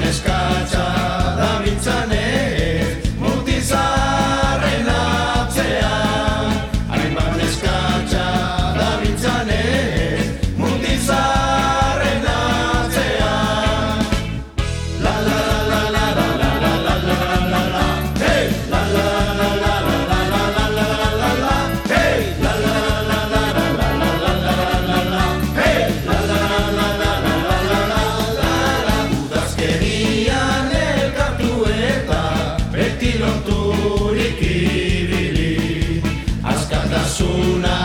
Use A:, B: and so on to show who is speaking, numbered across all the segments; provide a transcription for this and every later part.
A: neskatxa dabiltzanez, mutizarren atzean. Hainbat neskatxa dabiltzanez, mutizarren atzean. La la la la la la la la la la la, hey! La la la la la la la la la la la, hey! La la la la la la la la la la la, hey! La la la la la la la la la la. Udazkerian elkartu eta beti loturik ibili. Askatasuna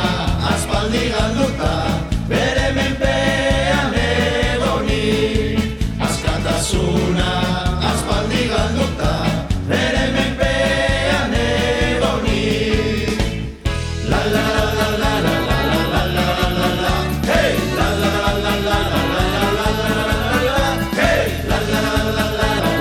A: aspaldi galduta bere menpean egonik. Askatasuna aspaldi galduta bere menpean egonik. La la la la la la la la la la la, hey! La la la la la la la la la la la, hey! La la la la la la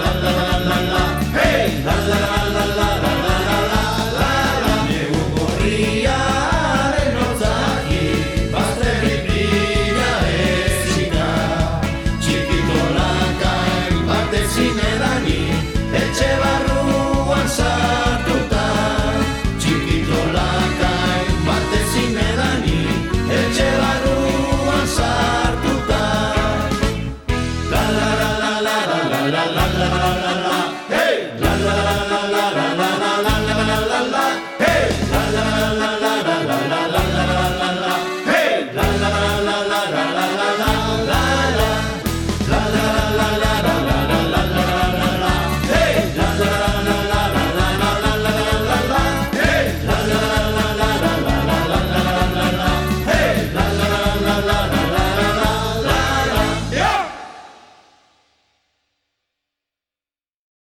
A: la la la la la, hey! La la la la la la la la la la. Negu gorriaren hotzaki bazterrik bila ezika. Txikitolakain batezin edani etxe barruan sartuta. Txikitolakain batezin edani etxe barruan sartuta. La la la la la la la la la la la la.